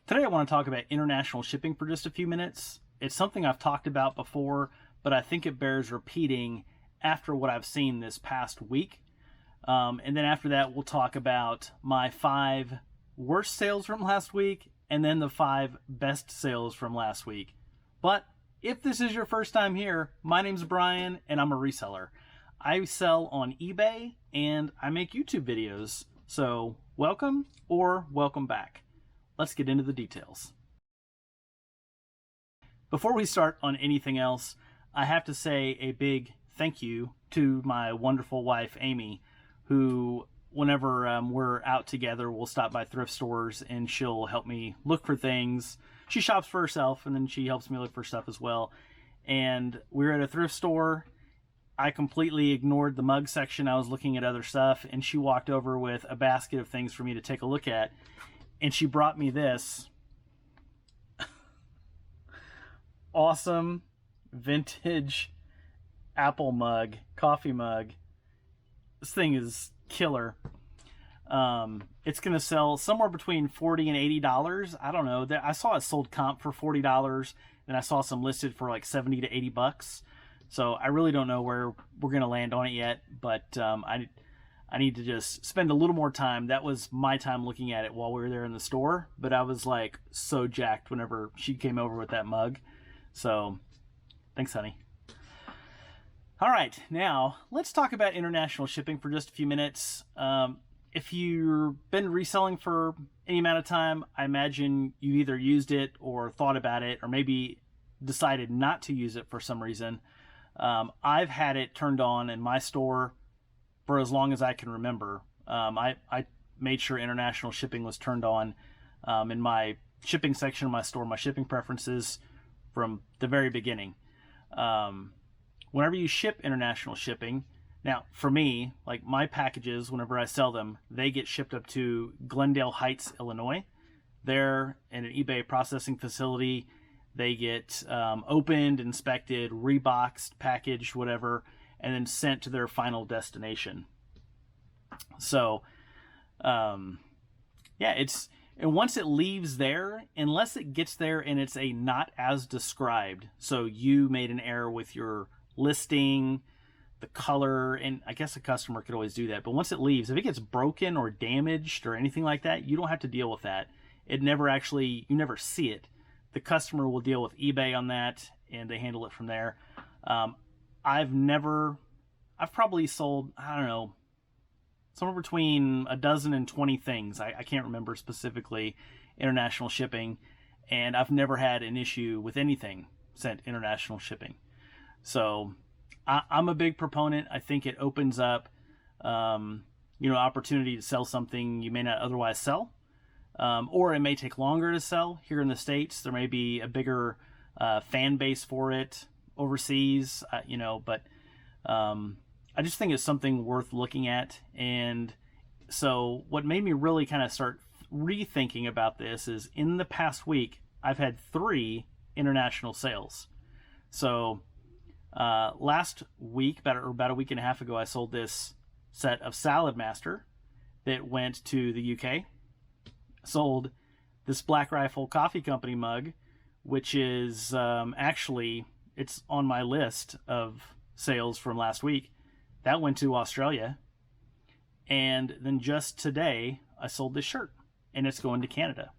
Today I want to talk about international shipping for just a few minutes. It's something I've talked about before, but I think it bears repeating after what I've seen this past week. And then after that, we'll talk about my 5 worst sales from last week and then the 5 best sales from last week. But if this is your first time here, my name's Brian and I'm a reseller. I sell on eBay and I make YouTube videos. So welcome or welcome back. Let's get into the details. Before we start on anything else, I have to say a big thank you to my wonderful wife, Amy, who, whenever we're out together, we'll stop by thrift stores and she'll help me look for things. She shops for herself and then she helps me look for stuff as well. And we were at a thrift store. I completely ignored the mug section. I was looking at other stuff and she walked over with a basket of things for me to take a look at. And she brought me this awesome vintage apple mug, coffee mug. This thing is killer. It's going to sell somewhere between $40 and $80. I don't know. I saw it sold comp for $40, and I saw some listed for like 70 to 80 bucks. So I really don't know where we're going to land on it yet, but I need to just spend a little more time. That was my time looking at it while we were there in the store, but I was like so jacked whenever she came over with that mug. So thanks, honey. All right, now let's talk about international shipping for just a few minutes. If you've been reselling for any amount of time, I imagine you either used it or thought about it or maybe decided not to use it for some reason. I've had it turned on in my store for as long as I can remember. I made sure international shipping was turned on in my shipping section of my store, my shipping preferences from the very beginning. Whenever you ship international shipping, now for me, like my packages, whenever I sell them, they get shipped up to Glendale Heights, Illinois. They're in an eBay processing facility. They get opened, inspected, reboxed, packaged, whatever, and then sent to their final destination. So, and once it leaves there, unless it gets there and it's a not as described, so you made an error with your listing, the color, and I guess a customer could always do that, but once it leaves, if it gets broken or damaged or anything like that, you don't have to deal with that. It never actually, you never see it. The customer will deal with eBay on that, and they handle it from there. I've probably sold, I don't know, somewhere between a dozen and 20 things. I can't remember specifically international shipping, and I've never had an issue with anything sent international shipping. So I'm a big proponent. I think it opens up, opportunity to sell something you may not otherwise sell, or it may take longer to sell. Here in the States, there may be a bigger fan base for it. Overseas, but I just think it's something worth looking at. And so what made me really kind of start rethinking about this is in the past week, I've had 3 international sales. So last week, about a week and a half ago, I sold this set of Salad Master that went to the UK. Sold this Black Rifle Coffee Company mug, which is actually, it's on my list of sales from last week. That went to Australia. And then just today, I sold this shirt, and it's going to Canada.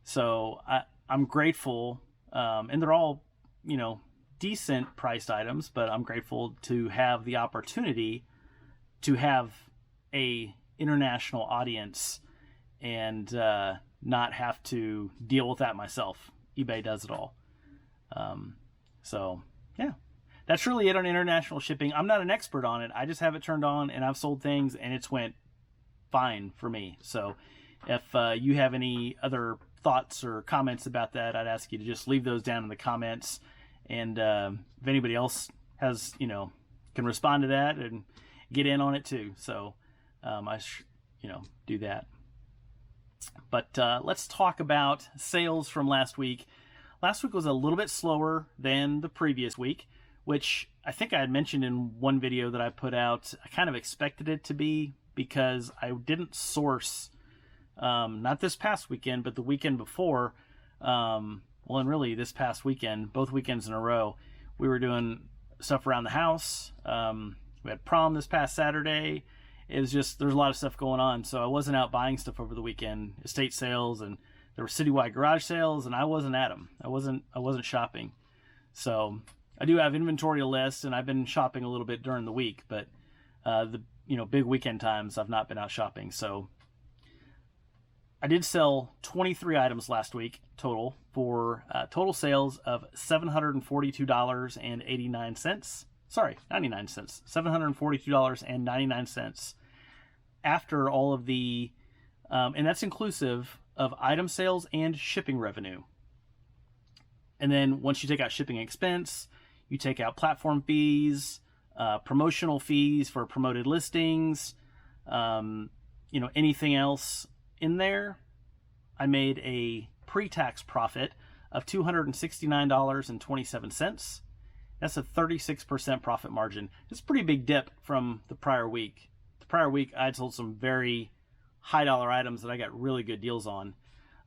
So I'm grateful, and they're all, decent priced items, but I'm grateful to have the opportunity to have a international audience and not have to deal with that myself. eBay does it all. So yeah, that's really it on international shipping. I'm not an expert on it. I just have it turned on and I've sold things and it's went fine for me. So if you have any other thoughts or comments about that, I'd ask you to just leave those down in the comments. And if anybody else has, can respond to that and get in on it too. So do that. But let's talk about sales from last week. Last week was a little bit slower than the previous week, which I think I had mentioned in one video that I put out. I kind of expected it to be because I didn't source not this past weekend, but the weekend before. Well, and really this past weekend, both weekends in a row, we were doing stuff around the house. We had prom this past Saturday. It was just, there's a lot of stuff going on. So I wasn't out buying stuff over the weekend, estate sales, and there were citywide garage sales, and I wasn't at them. I wasn't shopping. So I do have inventory to list, and I've been shopping a little bit during the week, but the big weekend times I've not been out shopping. So I did sell 23 items last week total for total sales of $742.89. Sorry, 99 cents. $742.99 after all of the, and that's inclusive of item sales and shipping revenue. And then once you take out shipping expense, you take out platform fees, promotional fees for promoted listings, anything else in there, I made a pre-tax profit of $269.27. That's a 36% profit margin. It's a pretty big dip from the prior week. The prior week, I had sold some very high dollar items that I got really good deals on.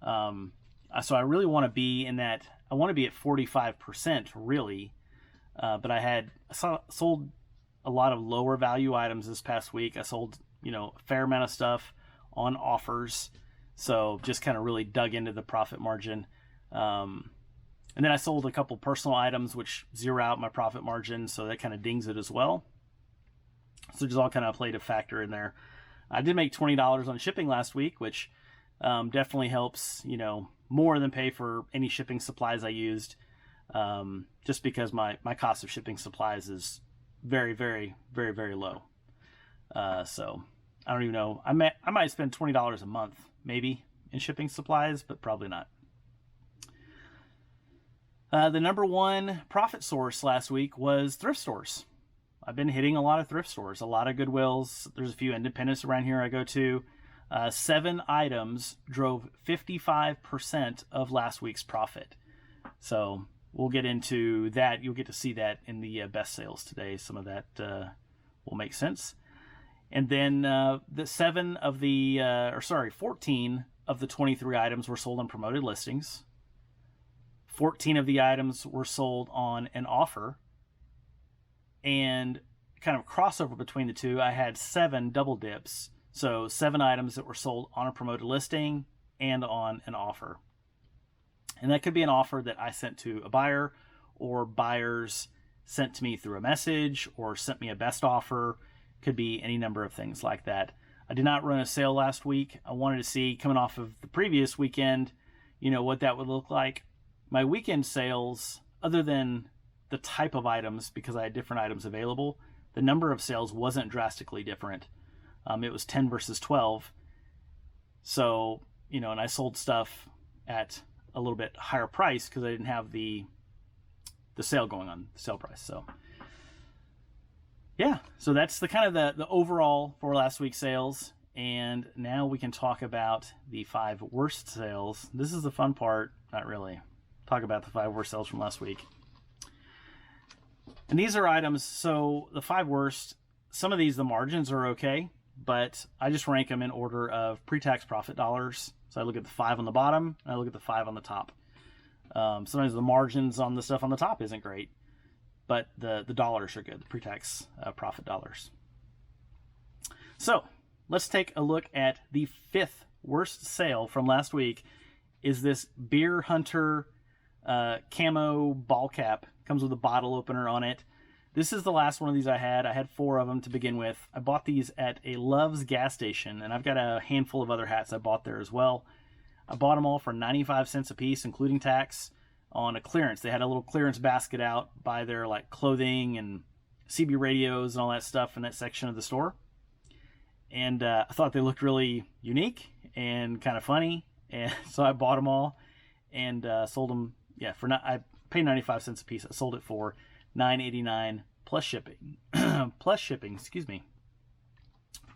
So I really want to be in that. I want to be at 45% really. But I sold a lot of lower value items this past week. I sold, a fair amount of stuff on offers. So just kind of really dug into the profit margin. And then I sold a couple personal items, which zero out my profit margin. So that kind of dings it as well. So just all kind of played a factor in there. I did make $20 on shipping last week, which definitely helps, more than pay for any shipping supplies I used. Just because my cost of shipping supplies is very, very, very, very low. So I don't even know. I might spend $20 a month, maybe, in shipping supplies, but probably not. The number one profit source last week was thrift stores. I've been hitting a lot of thrift stores, a lot of Goodwills. There's a few independents around here I go to. 7 items drove 55% of last week's profit. So we'll get into that. You'll get to see that in the best sales today. Some of that will make sense. And then 14 of the 23 items were sold on promoted listings. 14 of the items were sold on an offer. And kind of crossover between the two, I had 7 double dips. So 7 items that were sold on a promoted listing and on an offer. And that could be an offer that I sent to a buyer, or buyers sent to me through a message, or sent me a best offer. Could be any number of things like that. I did not run a sale last week. I wanted to see, coming off of the previous weekend, what that would look like. My weekend sales, other than the type of items, because I had different items available, the number of sales wasn't drastically different. It was 10 versus 12. So, and I sold stuff at a little bit higher price because I didn't have the sale going on, the sale price. So yeah, so that's the kind of the overall for last week's sales. And now we can talk about the 5 worst sales. This is the fun part. Not really. Talk about the 5 worst sales from last week. And these are items, so the 5 worst, some of these, the margins are okay, but I just rank them in order of pre-tax profit dollars. So I look at the 5 on the bottom, and I look at the 5 on the top. Sometimes the margins on the stuff on the top isn't great, but the dollars are good, the pre-tax profit dollars. So let's take a look at the 5th worst sale from last week. Is this Beer Hunter camo ball cap. Comes with a bottle opener on it. This is the last one of these I had. I had 4 of them to begin with. I bought these at a Love's gas station, and I've got a handful of other hats I bought there as well. I bought them all for 95 cents a piece, including tax, on a clearance. They had a little clearance basket out by their clothing and CB radios and all that stuff in that section of the store. And I thought they looked really unique and kind of funny, and so I bought them all and sold them. Yeah, I paid 95 cents a piece. I sold it for $9.89 plus shipping.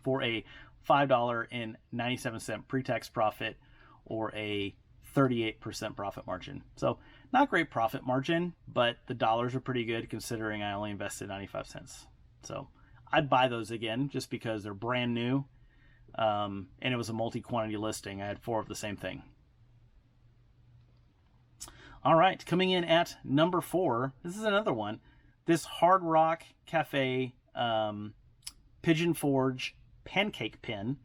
For a $5.97 pre-tax profit, or a 38% profit margin. So not great profit margin, but the dollars are pretty good considering I only invested 95 cents. So I'd buy those again just because they're brand new. and it was a multi-quantity listing. I had 4 of the same thing. All right, coming in at number 4, this is another one. This Hard Rock Cafe Pigeon Forge pancake pin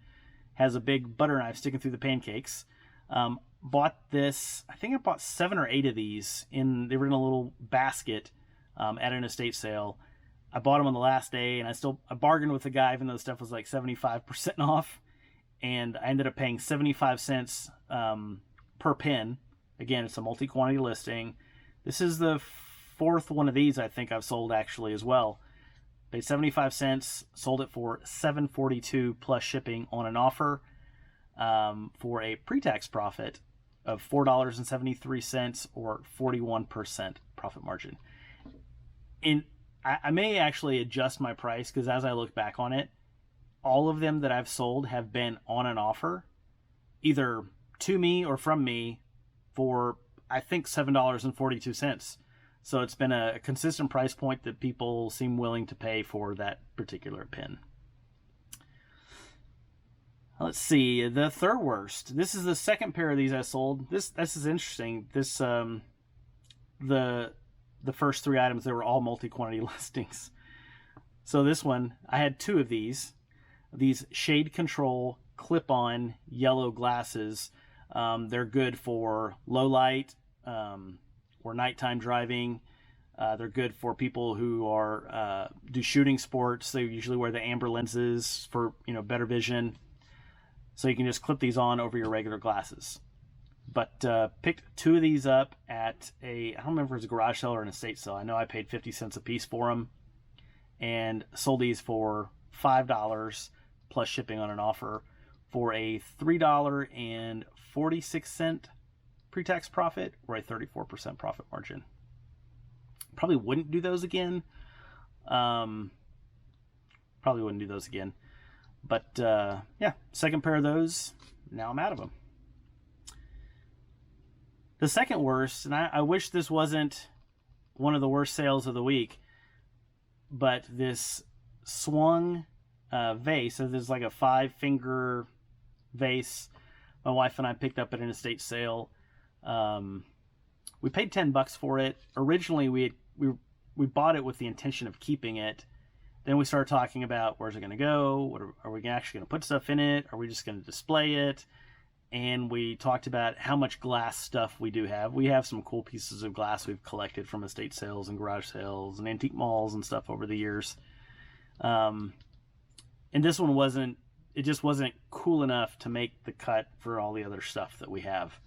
has a big butter knife sticking through the pancakes. Bought this, I think I bought 7 or 8 of these. They were in a little basket at an estate sale. I bought them on the last day, and I bargained with the guy, even though the stuff was like 75% off. And I ended up paying 75 cents per pin. Again, it's a multi-quantity listing. This is the 4th one of these I think I've sold actually as well. Paid 75 cents, sold it for $7.42 plus shipping on an offer for a pre-tax profit of $4.73 or 41% profit margin. I may actually adjust my price because as I look back on it, all of them that I've sold have been on an offer, either to me or from me, for I think $7.42. So it's been a consistent price point that people seem willing to pay for that particular pin. Let's see, the third worst. This is the second pair of these I sold. This is interesting. This the first 3 items, they were all multi-quantity listings. So this one, I had 2 of these shade control clip-on yellow glasses. They're good for low light or nighttime driving. They're good for people who are do shooting sports. They usually wear the amber lenses for better vision. So you can just clip these on over your regular glasses. But picked 2 of these up at I don't remember if it was a garage sale or an estate sale. I know I paid 50 cents a piece for them, and sold these for $5 plus shipping on an offer for a $3.46 pre-tax profit or a 34% profit margin. Probably wouldn't do those again. But yeah, second pair of those. Now I'm out of them. The second worst, and I wish this wasn't one of the worst sales of the week, but this swung vase. So there's like a 5-finger vase my wife and I picked up at an estate sale. We paid $10 for it. Originally, we bought it with the intention of keeping it. Then we started talking about where's it going to go? Are we actually going to put stuff in it? Are we just going to display it? And we talked about how much glass stuff we do have. We have some cool pieces of glass we've collected from estate sales and garage sales and antique malls and stuff over the years. And this one just wasn't cool enough to make the cut for all the other stuff that we have.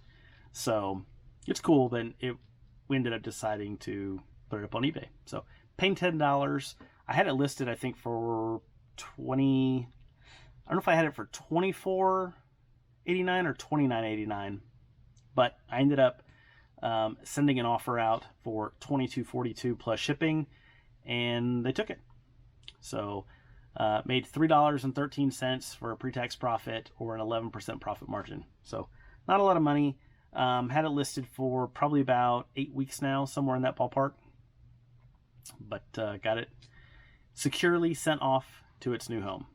So it's cool, but we ended up deciding to put it up on eBay. So paying $10. I had it listed, I think, for I don't know if I had it for $24.89 or $29.89, but I ended up sending an offer out for $22.42 plus shipping, and they took it. So made $3.13 for a pre-tax profit or an 11% profit margin. So not a lot of money. Had it listed for probably about 8 weeks now, somewhere in that ballpark, but got it securely sent off to its new home.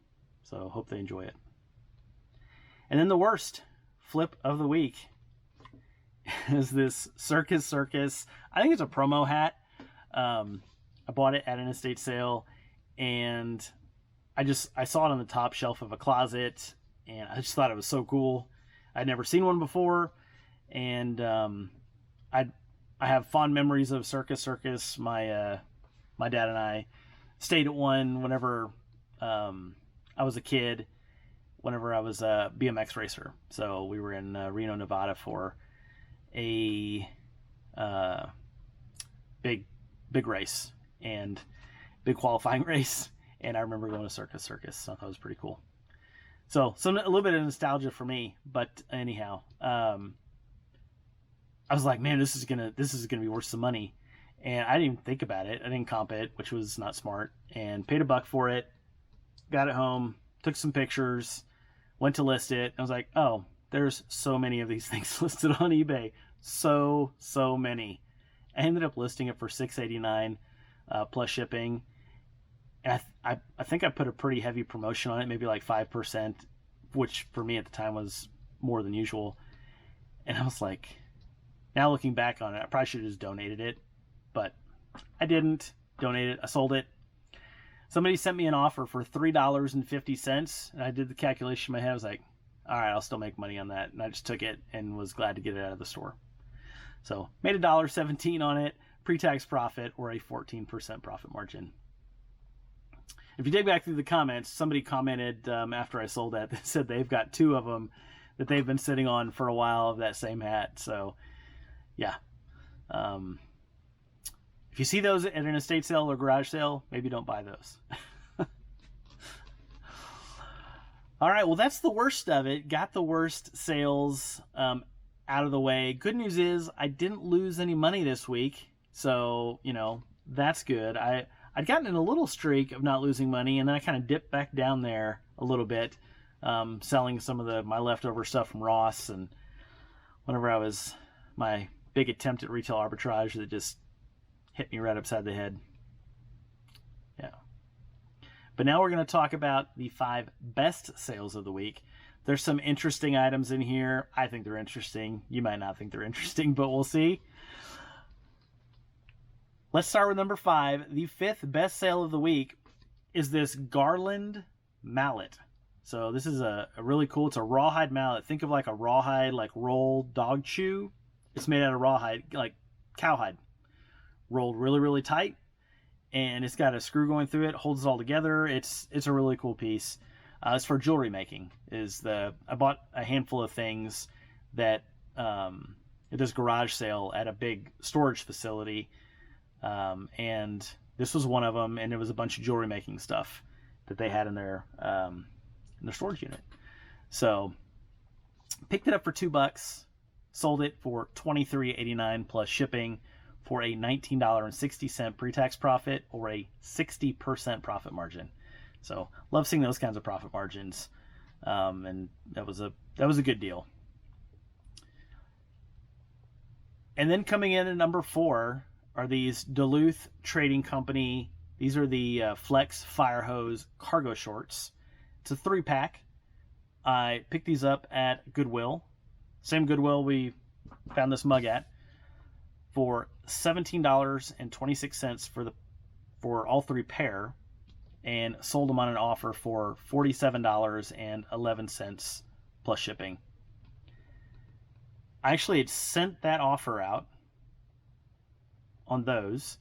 So hope they enjoy it. And then the worst flip of the week is this Circus. I think it's a promo hat. I bought it at an estate sale, and I saw it on the top shelf of a closet, and I just thought it was so cool. I'd never seen one before, and I have fond memories of Circus. My dad and I stayed at one whenever I was a kid, whenever I was a BMX racer. So we were in Reno, Nevada for a big race and big qualifying race. And I remember going to Circus. So that was pretty cool. So a little bit of nostalgia for me, but anyhow, I was like, man, this is gonna be worth some money. And I didn't even think about it. I didn't comp it, which was not smart, and paid $1 for it. Got it home, took some pictures, went to list it. I was like, oh, there's so many of these things listed on eBay. So many. I ended up listing it for $6.89 plus shipping. And I think I put a pretty heavy promotion on it, maybe like 5% which for me at the time was more than usual. And I was like, now looking back on it, I probably should have just donated it, but I didn't donate it. I sold it. Somebody sent me an offer for $3.50, and I did the calculation in my head. I was like, all right, I'll still make money on that. And I just took it and was glad to get it out of the store. So made $1.17 on it, pre-tax profit, or a 14% profit margin. If you dig back through the comments, somebody commented after I sold that, they said they've got 2 of them that they've been sitting on for a while of that same hat. So yeah. If you see those at an estate sale or garage sale, maybe don't buy those. All right, well, that's the worst of it. Got the worst sales out of the way. Good news is I didn't lose any money this week, so, you know, that's good. I'd gotten in a little streak of not losing money, and then I kind of dipped back down there a little bit, selling some of my leftover stuff from Ross, and whenever I was my big attempt at retail arbitrage that just hit me right upside the head. Yeah. But now we're going to talk about the 5 best sales of the week. There's some interesting items in here. I think they're interesting. You might not think they're interesting, but we'll see. Let's start with number 5. The 5th best sale of the week is this Garland Mallet. So this is a really cool, it's a rawhide mallet. Think of like a rawhide, like rolled dog chew. It's made out of rawhide, like cowhide. Rolled really, really tight. And it's got a screw going through it, holds it all together. It's a really cool piece. It's for jewelry making. I bought a handful of things that at this garage sale at a big storage facility, and this was one of them. And it was a bunch of jewelry making stuff that they had in their storage unit. So picked it up for $2, sold it for $23.89 plus shipping, for a $19.60 pre-tax profit, or a 60% profit margin. So love seeing those kinds of profit margins, and that was a good deal. And then coming in at number 4 are these Duluth Trading Company. These are the Flex Fire Hose cargo shorts. It's a 3-pack. I picked these up at Goodwill, same Goodwill we found this mug at, for $17.26 for all 3 pair, and sold them on an offer for $47.11 plus shipping. I actually had sent that offer out on those,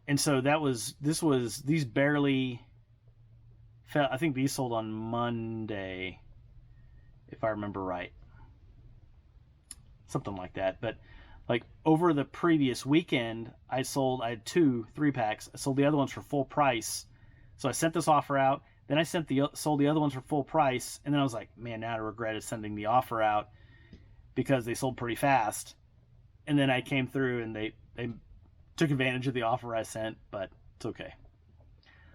and so these barely fell. I think these sold on Monday, if I remember right, something like that. But like over the previous weekend, I had 2 3-packs. I sold the other ones for full price. So I sent this offer out. Then I sold the other ones for full price. And then I was like, man, now I regretted sending the offer out because they sold pretty fast. And then I came through and they took advantage of the offer I sent, but it's okay.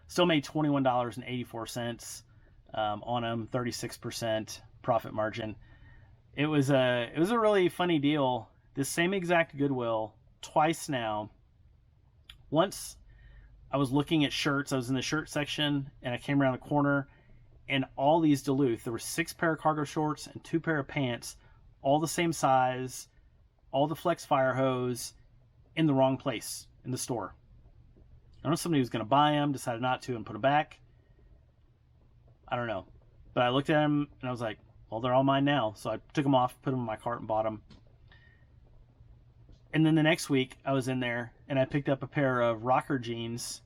Still made $21.84 on them, 36% profit margin. It was a really funny deal. This same exact Goodwill, twice now. Once I was looking at shirts. I was in the shirt section, and I came around the corner, and all these Duluth, there were 6 pair of cargo shorts and 2 pair of pants, all the same size, all the Flex Fire Hose, in the wrong place in the store. I don't know if somebody was going to buy them, decided not to, and put them back. I don't know. But I looked at them, and I was like, well, they're all mine now. So I took them off, put them in my cart, and bought them. And then the next week, I was in there, and I picked up a pair of rocker jeans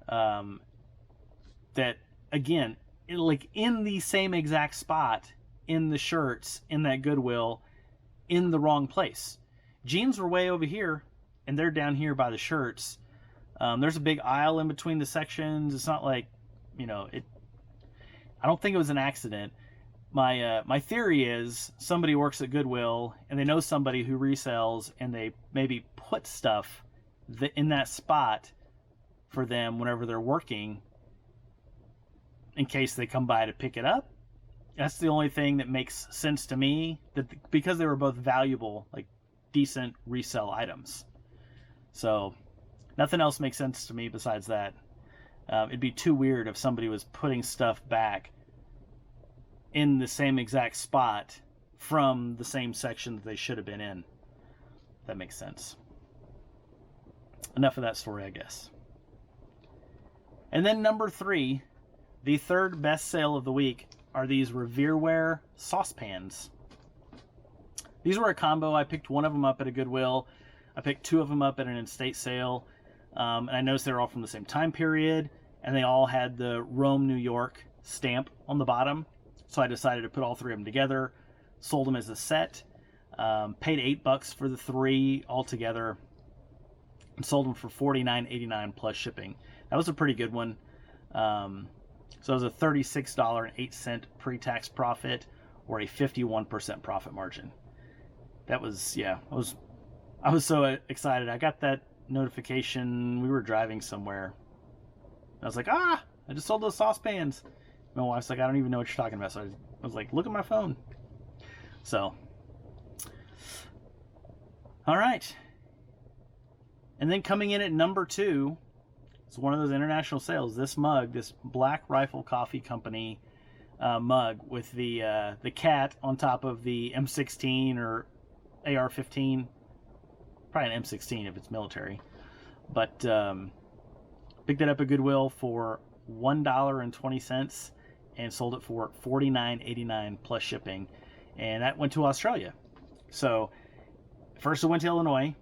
that, again, in the same exact spot, in the shirts, in that Goodwill, in the wrong place. Jeans were way over here, and they're down here by the shirts. There's a big aisle in between the sections. It's not like, I don't think it was an accident. My theory is somebody works at Goodwill and they know somebody who resells, and they maybe put stuff in that spot for them whenever they're working in case they come by to pick it up. That's the only thing that makes sense to me, that because they were both valuable, like decent resale items. So nothing else makes sense to me besides that. It'd be too weird if somebody was putting stuff back in the same exact spot from the same section that they should have been in. That makes sense. Enough of that story, I guess. And then number 3, the third best sale of the week, are these Revereware saucepans. These were a combo. I picked one of them up at a Goodwill. I picked 2 of them up at an estate sale. And I noticed they were all from the same time period, and they all had the Rome, New York stamp on the bottom. So I decided to put all 3 of them together, sold them as a set, paid $8 for the 3 altogether, and sold them for $49.89 plus shipping. That was a pretty good one. So it was a $36.08 pre-tax profit, or a 51% profit margin. That was, yeah, I was so excited. I got that notification. We were driving somewhere. I was like, I just sold those saucepans. My wife's like, I don't even know what you're talking about. So I was like, look at my phone. So, all right. And then coming in at number 2, it's one of those international sales. This mug, this Black Rifle Coffee Company mug with the cat on top of the M16 or AR-15. Probably an M16 if it's military. But picked it up at Goodwill for $1.20 and sold it for $49.89 plus shipping. And that went to Australia. So first it went to Illinois.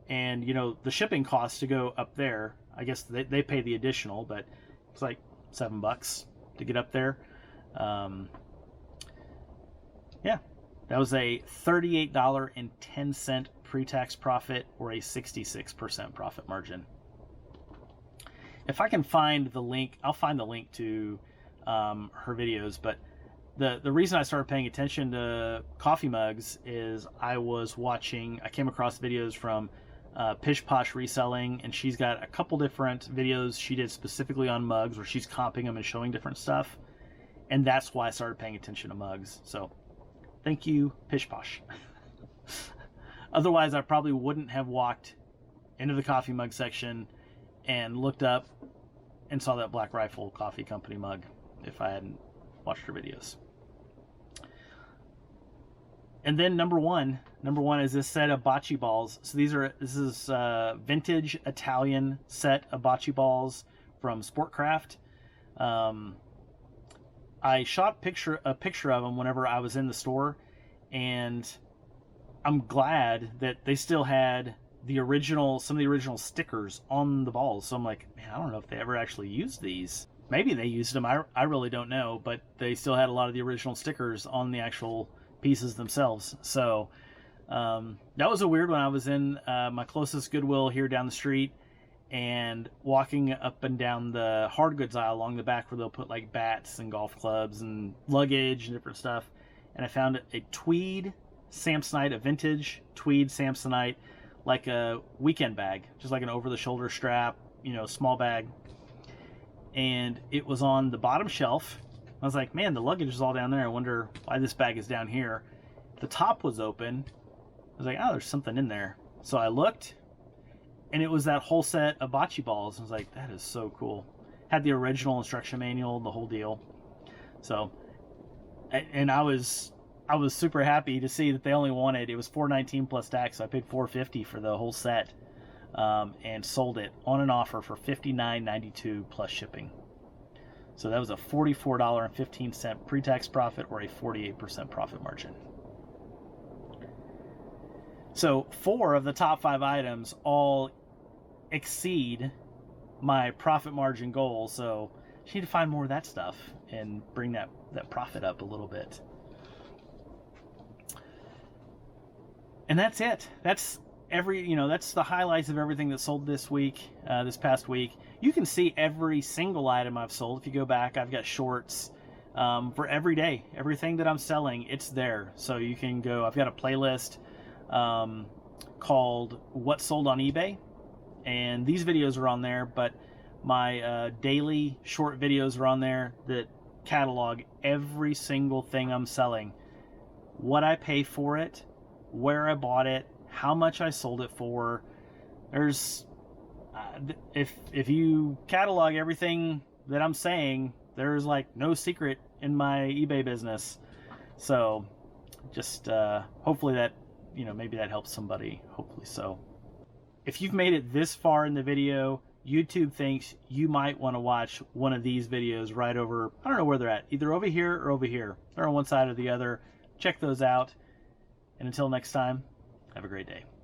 And, you know, the shipping costs to go up there, I guess they pay the additional, but it's like $7 to get up there. Yeah, that was a $38.10 pre-tax profit, or a 66% profit margin. If I can find the link, I'll find the link to her videos, but the reason I started paying attention to coffee mugs is I came across videos from Pish, Posh, Reselling, and she's got a couple different videos she did specifically on mugs where she's comping them and showing different stuff, and that's why I started paying attention to mugs. So thank you, Pish Posh. Otherwise, I probably wouldn't have walked into the coffee mug section and looked up and saw that Black Rifle Coffee Company mug if I hadn't watched her videos. And then number one is this set of Botchi Balls. So this is a vintage Italian set of Botchi Balls from Sportcraft. I shot a picture of them whenever I was in the store, and I'm glad that they still had some of the original stickers on the balls. So I'm like, man, I don't know if they ever actually used these. Maybe they used them. I really don't know, but they still had a lot of the original stickers on the actual pieces themselves. So that was a weird one. I was in my closest Goodwill here down the street, and walking up and down the hard goods aisle along the back where they'll put like bats and golf clubs and luggage and different stuff, and I found a tweed Samsonite, a vintage tweed Samsonite, like a weekend bag, just like an over-the-shoulder strap, small bag. And it was on the bottom shelf. I was like, man, the luggage is all down there. I wonder why this bag is down here. The top was open. I was like, oh, there's something in there. So I looked, and it was that whole set of Botchi Balls. I was like, that is so cool. Had the original instruction manual, the whole deal. So, and I was super happy to see that they only wanted, it was $419 plus tax, so I paid $450 for the whole set, and sold it on an offer for $59.92 plus shipping. So that was a $44.15 pre-tax profit, or a 48% profit margin. So 4 of the top 5 items all exceed my profit margin goal, so I need to find more of that stuff and bring that profit up a little bit. And that's it. That's that's the highlights of everything that sold this week, this past week. You can see every single item I've sold. If you go back, I've got shorts for every day. Everything that I'm selling, it's there. So you can go, I've got a playlist called What Sold on eBay. And these videos are on there, but my daily short videos are on there that catalog every single thing I'm selling. What I pay for it, where I bought it, how much I sold it for. There's if you catalog everything that I'm saying, there's like no secret in my eBay business. So just hopefully that, maybe that helps somebody. Hopefully so. If you've made it this far in the video, YouTube thinks you might want to watch one of these videos right over, I don't know where they're at, either over here or over here. They're on one side or the other. Check those out. And until next time, have a great day.